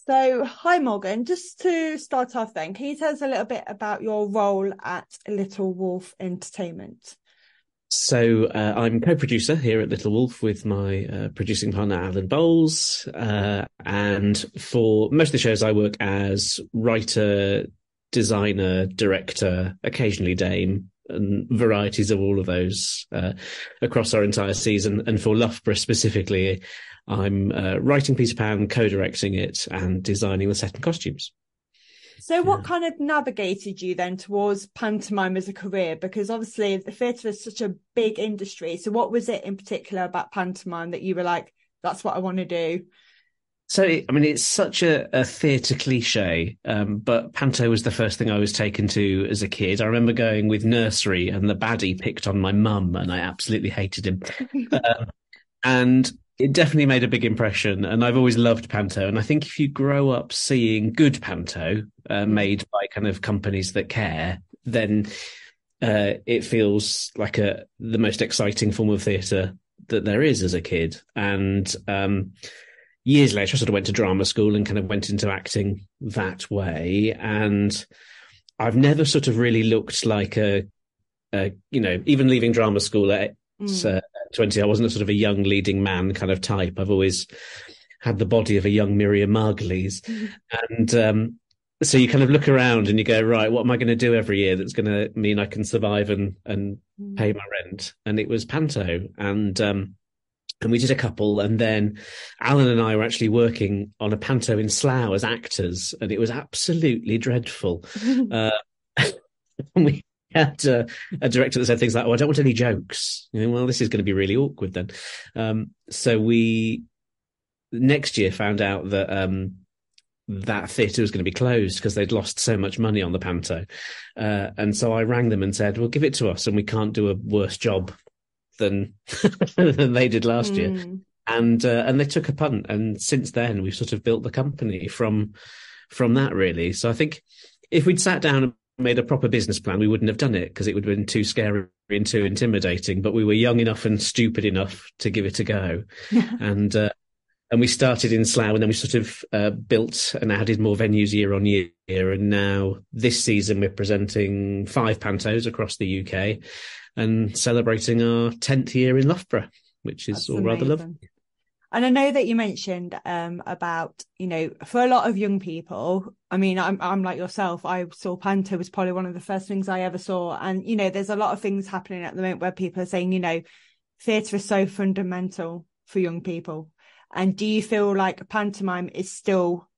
So, hi Morgan, just to start off then, can you tell us a little bit about your role at Little Wolf Entertainment? So I'm co-producer here at Little Wolf with my producing partner Alan Bowles, and for most of the shows I work as writer, designer, director, occasionally dame, and varieties of all of those across our entire season. And for Loughborough specifically, I'm writing Peter Pan, co-directing it, and designing the set and costumes. So what kind of navigated you then towards pantomime as a career? Because obviously the theatre is such a big industry. So what was it in particular about pantomime that you were like, that's what I want to do? So, I mean, it's such a theatre cliche, but panto was the first thing I was taken to as a kid. I remember going with nursery and the baddie picked on my mum and I absolutely hated him. And it definitely made a big impression, and I've always loved panto. And I think if you grow up seeing good panto made by kind of companies that care, then it feels like the most exciting form of theatre that there is as a kid. And years later, I sort of went to drama school and kind of went into acting that way. And I've never sort of really looked like even leaving drama school at 20, I wasn't a sort of a young leading man kind of type. I've always had the body of a young Miriam Margolyes. And so you kind of look around and you go, right, what am I going to do every year that's going to mean I can survive and pay my rent? And it was panto. And we did a couple. And then Alan and I were actually working on a panto in Slough as actors. And it was absolutely dreadful. We had a director that said things like, "Oh, I don't want any jokes." Well, this is going to be really awkward then. So we next year found out that that theatre was going to be closed because they'd lost so much money on the panto. And so I rang them and said, "Well, give it to us, and we can't do a worse job than than they did last year." And they took a punt, and since then we've sort of built the company from that, really. So I think if we'd sat down and made a proper business plan, we wouldn't have done it because it would have been too scary and too intimidating. But we were young enough and stupid enough to give it a go. And we started in Slough, and then we sort of built and added more venues year on year. And now this season we're presenting 5 pantos across the UK and celebrating our 10th year in Loughborough, which is all rather lovely. And I know that you mentioned about, for a lot of young people, I mean, I'm like yourself, I saw panto was probably one of the first things I ever saw. And, there's a lot of things happening at the moment where people are saying, theatre is so fundamental for young people. And do you feel like pantomime is still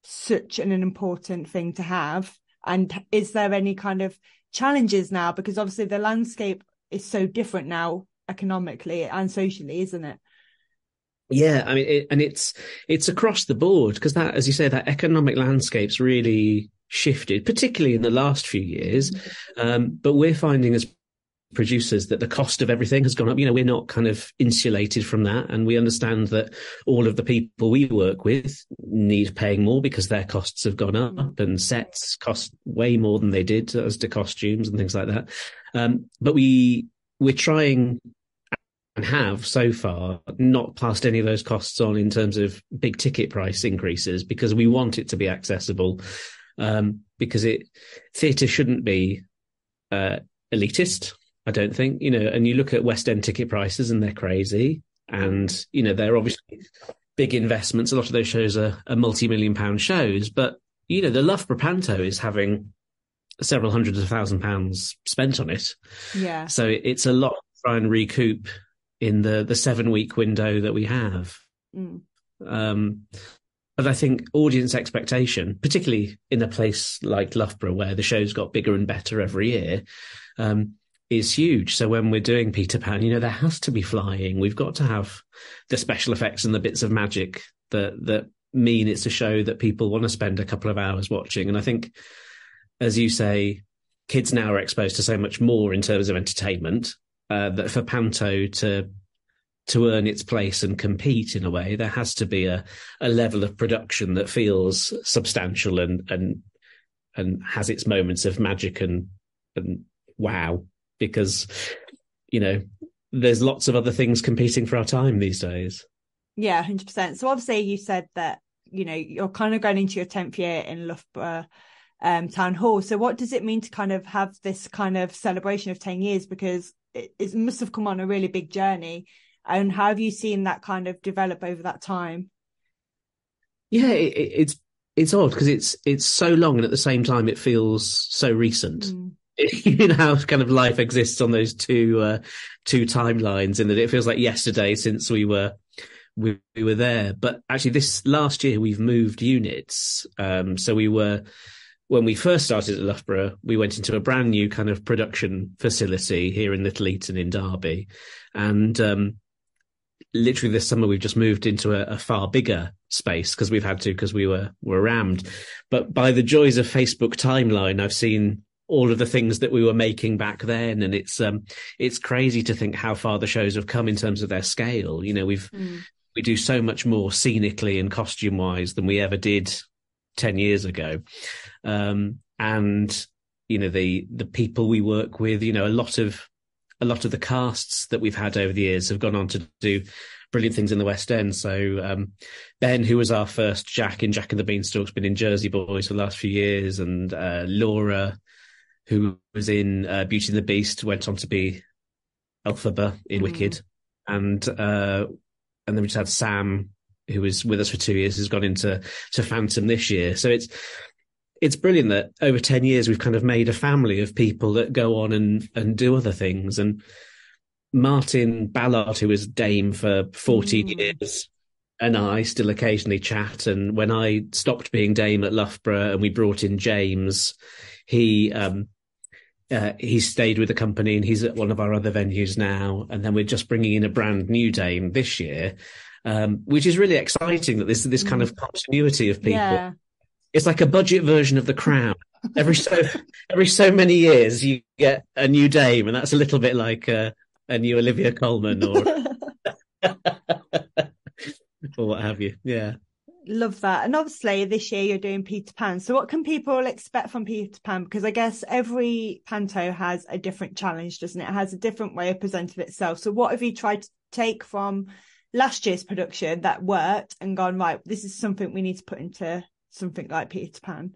such an important thing to have? And is there any kind of challenges now? Because obviously the landscape is so different now economically and socially, isn't it? Yeah, I mean, it's across the board because that, as you say, that economic landscape's really shifted, particularly in the last few years. But we're finding as producers that the cost of everything has gone up. We're not kind of insulated from that, and we understand that all of the people we work with need paying more because their costs have gone up, and sets cost way more than they did, as to costumes and things like that. But we're trying, and have so far not passed any of those costs on in terms of big ticket price increases because we want it to be accessible, because theatre shouldn't be elitist, I don't think, and you look at West End ticket prices and they're crazy, and, they're obviously big investments. A lot of those shows are multi-million-pound shows, but, the Loughborough Panto is having several hundreds of £1,000s spent on it. Yeah. So it's a lot to try and recoup in the 7-week window that we have. But I think audience expectation, particularly in a place like Loughborough where the show's got bigger and better every year, is huge. So when we're doing Peter Pan, there has to be flying. We've got to have the special effects and the bits of magic that mean it's a show that people want to spend a couple of hours watching. And I think, as you say, kids now are exposed to so much more in terms of entertainment, that for panto to earn its place and compete in a way, there has to be a level of production that feels substantial and has its moments of magic and wow, because there's lots of other things competing for our time these days. Yeah, 100%. So obviously you said that you're kind of going into your 10th year in Loughborough Town Hall. So what does it mean to kind of have this kind of celebration of 10 years? Because it must have come on a really big journey. And how have you seen that kind of develop over that time? Yeah, it's odd because it's so long, and at the same time it feels so recent. You know how kind of life exists on those two timelines, in that it feels like yesterday since we were there. But actually, this last year we've moved units. So when we first started at Loughborough, we went into a brand new kind of production facility here in Little Eaton in Derby, and literally this summer we've just moved into a far bigger space because we were rammed. But by the joys of Facebook timeline, I've seen all of the things that we were making back then, and it's crazy to think how far the shows have come in terms of their scale. You know, we do so much more scenically and costume wise than we ever did 10 years ago. And you know, the people we work with, you know, a lot of the casts that we've had over the years have gone on to do brilliant things in the West End. So Ben, who was our first Jack in Jack and the Beanstalk, has been in Jersey Boys for the last few years, and Laura, who was in Beauty and the Beast, went on to be Elphaba in Wicked, and then we just had Sam, who was with us for 2 years, who's gone into Phantom this year. So it's brilliant that over 10 years we've kind of made a family of people that go on and do other things. And Martin Ballard, who was Dame for 14 years, and I still occasionally chat. And when I stopped being Dame at Loughborough and we brought in James, he stayed with the company, and he's at one of our other venues now. And then we're just bringing in a brand new Dame this year, which is really exciting, that this kind of continuity of people. Yeah. It's like a budget version of The Crown. Every so many years you get a new Dame, and that's a little bit like a new Olivia Colman or or what have you. Yeah. Love that. And obviously this year you're doing Peter Pan. So what can people expect from Peter Pan? Because I guess every panto has a different challenge, doesn't it? It has a different way of presenting itself. So what have you tried to take from last year's production that worked and gone, right, this is something we need to put into something like Peter Pan?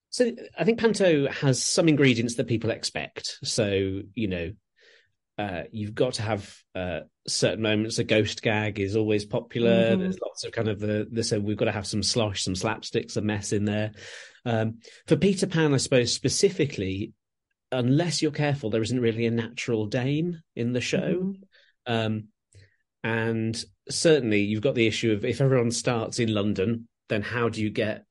So I think panto has some ingredients that people expect. So, you know, you've got to have certain moments. A ghost gag is always popular. There's lots of kind of so we've got to have some slosh, some slapstick, some mess in there. For Peter Pan, I suppose specifically, unless you're careful, there isn't really a natural Dame in the show. And certainly you've got the issue of, if everyone starts in London, then how do you get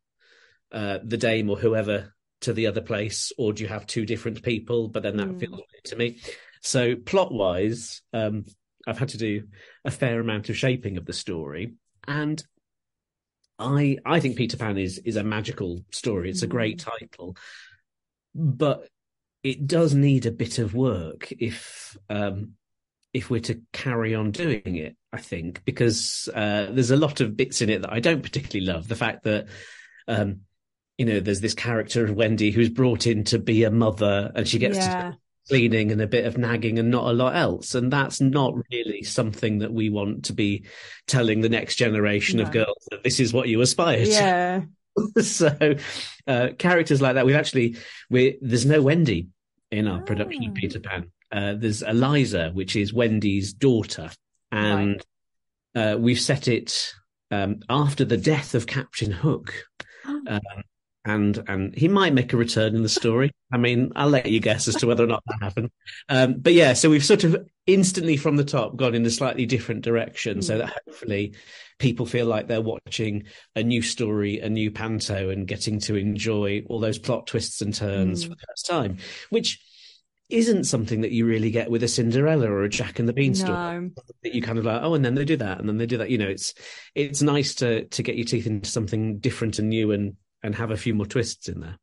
the Dame or whoever to the other place? Or do you have two different people? But then that feels weird to me. So plot-wise, I've had to do a fair amount of shaping of the story. And I think Peter Pan is a magical story. It's a great title. But it does need a bit of work if we're to carry on doing it, I think, because there's a lot of bits in it that I don't particularly love. The fact that, you know, there's this character of Wendy who's brought in to be a mother, and she gets to cleaning and a bit of nagging and not a lot else. And that's not really something that we want to be telling the next generation of girls, that this is what you aspire to. So characters like that, there's no Wendy in our production of Peter Pan. There's Eliza, which is Wendy's daughter, and we've set it after the death of Captain Hook, and he might make a return in the story. I mean, I'll let you guess as to whether or not that happened. But yeah, so we've sort of instantly from the top gone in a slightly different direction, so that hopefully people feel like they're watching a new story, a new panto, and getting to enjoy all those plot twists and turns for the first time, which isn't something that you really get with a Cinderella or a Jack and the Beanstalk. That you kind of like, oh, and then they do that, and then they do that. You know, it's nice to get your teeth into something different and new, and have a few more twists in there.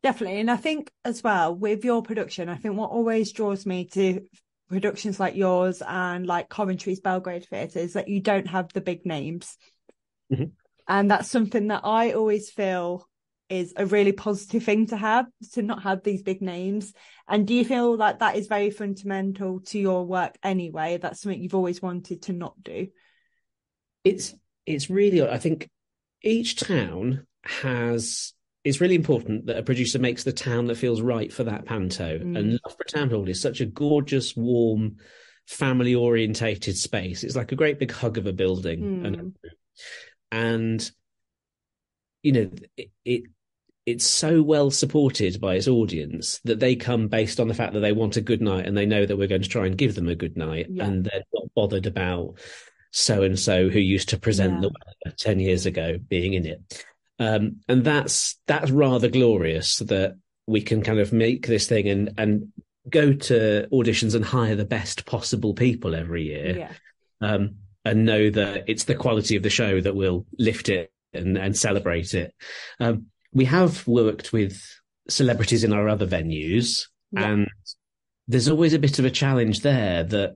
Definitely. And I think as well with your production, I think what always draws me to productions like yours and like Coventry's Belgrade Theatre is that you don't have the big names. And that's something that I always feel is a really positive thing to not have these big names. And do you feel like that is very fundamental to your work anyway? That's something you've always wanted to not do? It's really, I think each town has. It's really important that a producer makes the town that feels right for that panto. And Loughborough Town Hall is such a gorgeous, warm, family orientated space. It's like a great big hug of a building, and you know it's so well supported by its audience that they come based on the fact that they want a good night and they know that we're going to try and give them a good night, and they're not bothered about so and so who used to present the weather 10 years ago being in it. And that's rather glorious that we can kind of make this thing and go to auditions and hire the best possible people every year, and know that it's the quality of the show that will lift it and celebrate it. We have worked with celebrities in our other venues, and there's always a bit of a challenge there that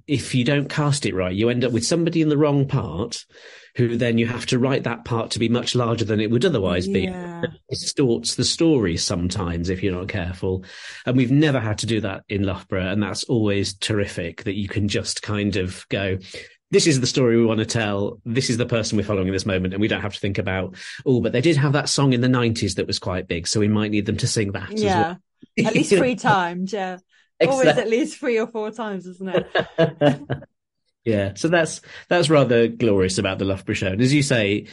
if you don't cast it right, you end up with somebody in the wrong part who then you have to write that part to be much larger than it would otherwise be. It distorts the story sometimes if you're not careful. And we've never had to do that in Loughborough, and that's always terrific that you can just kind of go, this is the story we want to tell. This is the person we're following in this moment. And we don't have to think about, but they did have that song in the 90s that was quite big, so we might need them to sing that as well. At least 3 times, Exactly. Always at least 3 or 4 times, isn't it? Yeah, so that's rather glorious about the Loughborough show. And as you say,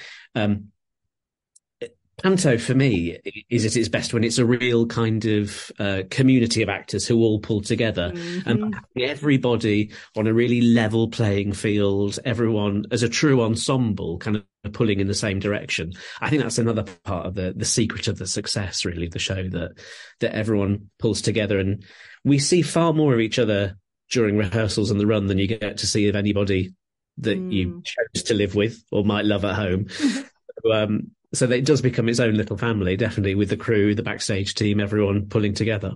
panto for me is at its best when it's a real kind of community of actors who all pull together, and everybody on a really level playing field, everyone as a true ensemble kind of pulling in the same direction. I think that's another part of the secret of the success, really, of the show, that everyone pulls together, and we see far more of each other during rehearsals and the run than you get to see of anybody that you chose to live with or might love at home. So that it does become its own little family, definitely, with the crew, the backstage team, everyone pulling together.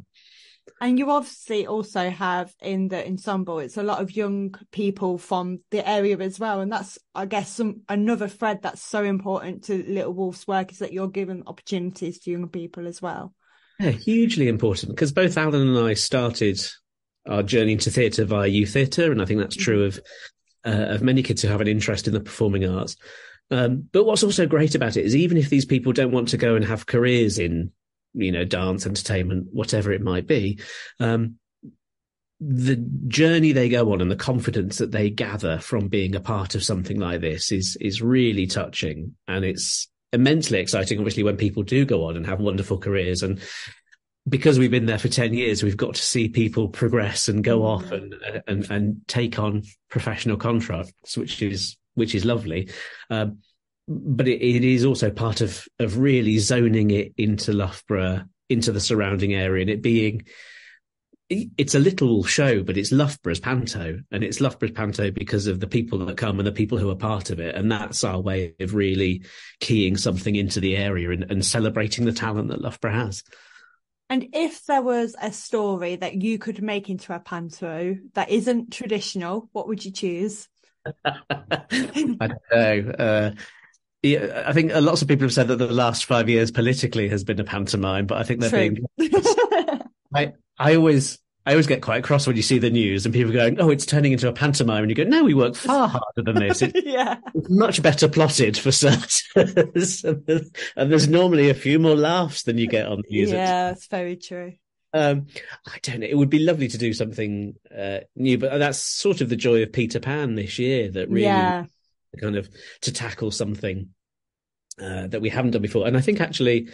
And you obviously also have in the ensemble, it's a lot of young people from the area as well. And that's, I guess, another thread that's so important to Little Wolf's work, is that you're giving opportunities to young people as well. Yeah, hugely important, because both Alan and I started our journey into theatre via youth theatre, and I think that's true of many kids who have an interest in the performing arts. But what's also great about it is even if these people don't want to go and have careers in, dance, entertainment, whatever it might be, the journey they go on and the confidence that they gather from being a part of something like this is really touching. And it's immensely exciting, obviously, when people do go on and have wonderful careers. And because we've been there for 10 years, we've got to see people progress and go off and take on professional contracts, which is lovely. But it is also part of really zoning it into Loughborough, into the surrounding area, and it's a little show, but it's Loughborough's panto, and it's Loughborough's panto because of the people that come and the people who are part of it. And that's our way of really keying something into the area and celebrating the talent that Loughborough has. And if there was a story that you could make into a panto that isn't traditional, what would you choose? I don't know. I think lots of people have said that the last 5 years politically has been a pantomime, but I think they're being. I always get quite cross when you see the news and people going, "Oh, it's turning into a pantomime," and you go, "No, we work far harder than this. It's much better plotted for starters, and there's normally a few more laughs than you get on the news." Yeah, that's very true. I don't know. It would be lovely to do something new, but that's sort of the joy of Peter Pan this year, that really kind of to tackle something that we haven't done before. And I think actually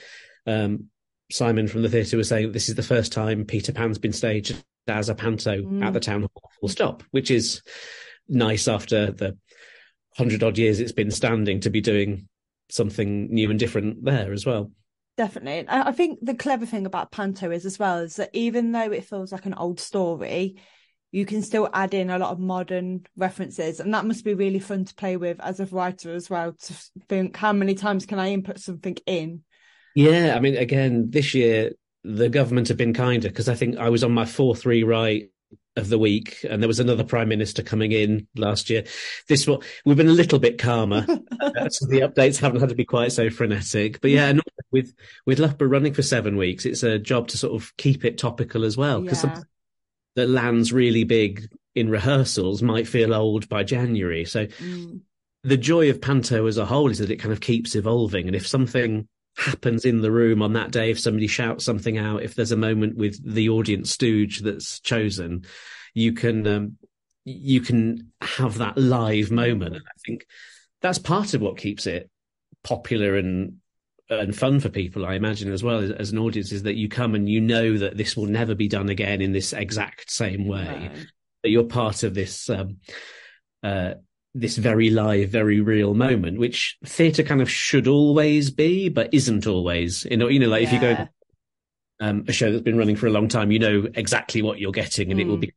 Simon from the theatre was saying this is the first time Peter Pan's been staged as a panto at the Town Hall, full stop, which is nice after the 100 odd years it's been standing, to be doing something new and different there as well. Definitely. I think the clever thing about panto is that even though it feels like an old story, you can still add in a lot of modern references, and that must be really fun to play with as a writer as well, to think, how many times can I input something in? Yeah, I mean, again, this year the government have been kinder, because I think I was on my 4th rewrite of the week, and there was another Prime Minister coming in last year. We've been a little bit calmer, so the updates haven't had to be quite so frenetic. But yeah, with Loughborough running for 7 weeks, it's a job to sort of keep it topical as well, because something that lands really big in rehearsals might feel old by January. So the joy of panto as a whole is that it kind of keeps evolving. And if something happens in the room on that day, if somebody shouts something out, if there's a moment with the audience stooge that's chosen, you can have that live moment. And I think that's part of what keeps it popular and fun for people, I imagine, as well as an audience, is that you come and you know that this will never be done again in this exact same way. No. That you're part of this this very live, very real moment, which theatre kind of should always be, but isn't always. Like if you go a show that's been running for a long time, you know exactly what you're getting, and it will be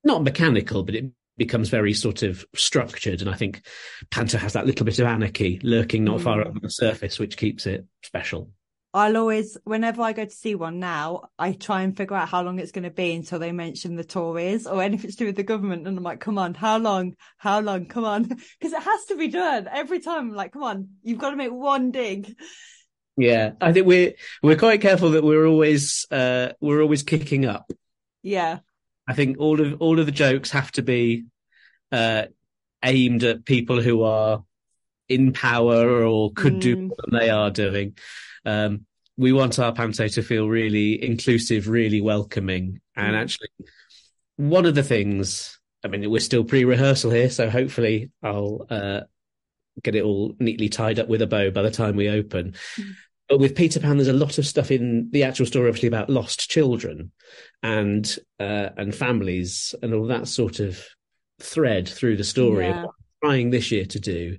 not mechanical, but it becomes very sort of structured. And I think panto has that little bit of anarchy lurking not far up on the surface, which keeps it special. I'll always, whenever I go to see one now, I try and figure out how long it's going to be until they mention the Tories or anything to do with the government. And I'm like, come on, how long, come on. Because it has to be done every time. I'm like, come on, you've got to make one dig. Yeah, I think we're quite careful that we're always kicking up. Yeah. I think all of the jokes have to be aimed at people who are in power or could do more than they are doing. We want our panto to feel really inclusive, really welcoming. And actually, one of the things, I mean, we're still pre-rehearsal here, so hopefully I'll get it all neatly tied up with a bow by the time we open. But with Peter Pan, there's a lot of stuff in the actual story, obviously, about lost children and families and all that sort of thread through the story. Yeah. What I'm trying this year to do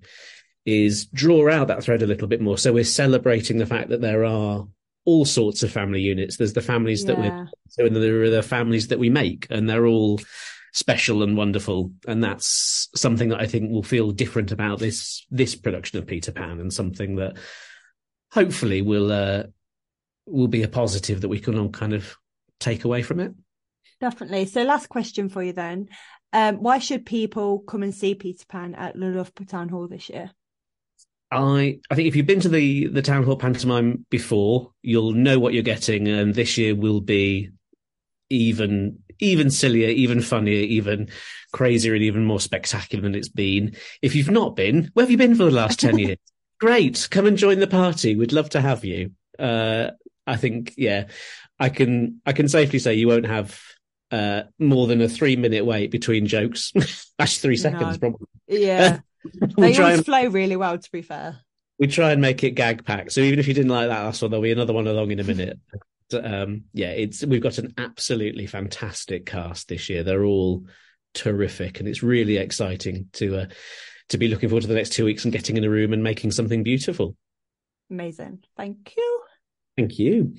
is draw out that thread a little bit more. So we're celebrating the fact that there are all sorts of family units. There's the families that and there are the families that we make, and they're all special and wonderful. And that's something that I think will feel different about this production of Peter Pan, and something that hopefully will be a positive that we can all kind of take away from it. Definitely. So last question for you then. Why should people come and see Peter Pan at Loughborough Town Hall this year? I think if you've been to the Town Hall pantomime before, you'll know what you're getting, and this year will be even sillier, even funnier, even crazier, and even more spectacular than it's been. If you've not been, where have you been for the last 10 years? Great, come and join the party. We'd love to have you. I think, I can safely say you won't have more than a 3-minute wait between jokes. Actually, 3 seconds, probably. Yeah. They always flow really well, to be fair. We try and make it gag packed. So even if you didn't like that last one, there'll be another one along in a minute. We've got an absolutely fantastic cast this year. They're all terrific, and it's really exciting to be looking forward to the next 2 weeks and getting in a room and making something beautiful. Amazing. Thank you. Thank you.